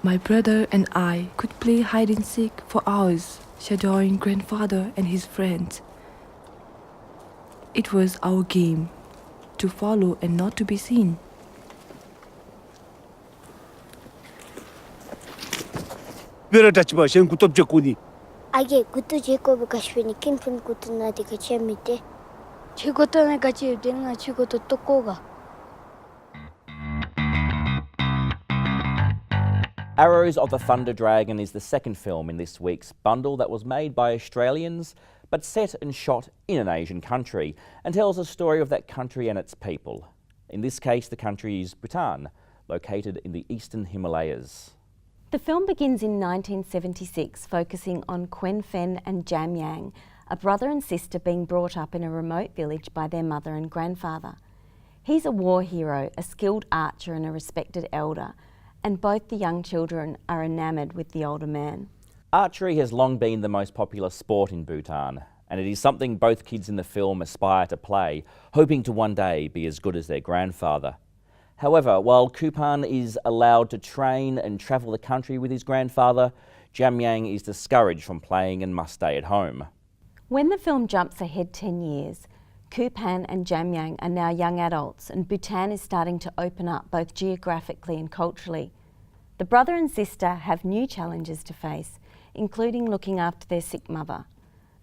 My brother and I could play hide and seek for hours, shadowing grandfather and his friends. It was our game, to follow and not to be seen. Аге гүтү жекобу кашфени кин фин гүтүна дика чемите. Чиготана качи денга чигото токога. Arrows of the Thunder Dragon is the second film in this week's bundle that was made by Australians but set and shot in an Asian country and tells a story of that country and its people. In this case, the country is Bhutan, located in the eastern Himalayas. The film begins in 1976, focusing on Quen Phen and Jam Yang, a brother and sister being brought up in a remote village by their mother and grandfather. He's a war hero, a skilled archer and a respected elder, and both the young children are enamoured with the older man. Archery has long been the most popular sport in Bhutan, and it is something both kids in the film aspire to play, hoping to one day be as good as their grandfather. However, while Kupan is allowed to train and travel the country with his grandfather, Jamyang is discouraged from playing and must stay at home. When the film jumps ahead 10 years, Kupan and Jamyang are now young adults and Bhutan is starting to open up both geographically and culturally. The brother and sister have new challenges to face, including looking after their sick mother.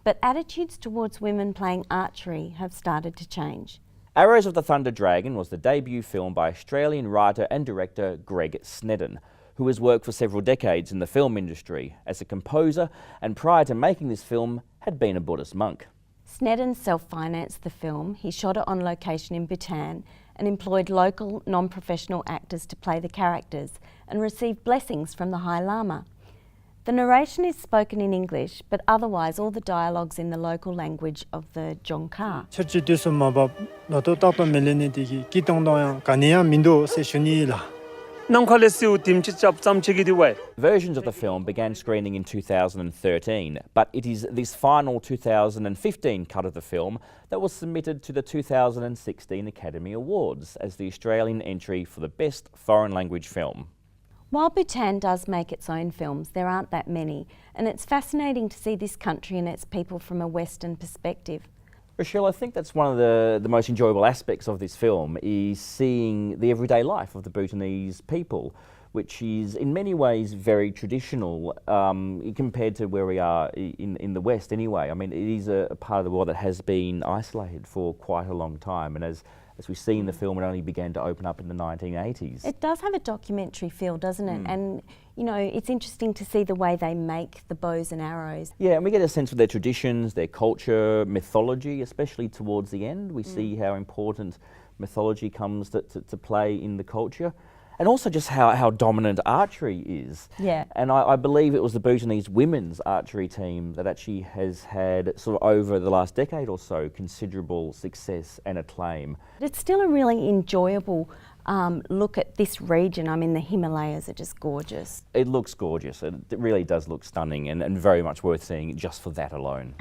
But attitudes towards women playing archery have started to change. Arrows of the Thunder Dragon was the debut film by Australian writer and director Greg Snedden, who has worked for several decades in the film industry as a composer and prior to making this film had been a Buddhist monk. Snedden self-financed the film. He shot it on location in Bhutan and employed local non-professional actors to play the characters and received blessings from the High Lama. The narration is spoken in English, but otherwise all the dialogue's in the local language of the Dzongkha. Versions of the film began screening in 2013, but it is this final 2015 cut of the film that was submitted to the 2016 Academy Awards as the Australian entry for the Best Foreign Language Film. While Bhutan does make its own films, there aren't that many, and it's fascinating to see this country and its people from a Western perspective. Rochelle, I think that's one of the most enjoyable aspects of this film is seeing the everyday life of the Bhutanese people, which is in many ways very traditional compared to where we are in the West anyway. I mean, it is a part of the world that has been isolated for quite a long time, and as we see in the film, it only began to open up in the 1980s. It does have a documentary feel, doesn't it? And, you know, it's interesting to see the way they make the bows and arrows. Yeah, and we get a sense of their traditions, their culture, mythology, especially towards the end. We see how important mythology comes to play in the culture. And also just how dominant archery is. Yeah. And I believe it was the Bhutanese women's archery team that actually has had, sort of over the last decade or so, considerable success and acclaim. It's still a really enjoyable look at this region. I mean, the Himalayas are just gorgeous. It looks gorgeous. It really does look stunning and very much worth seeing just for that alone.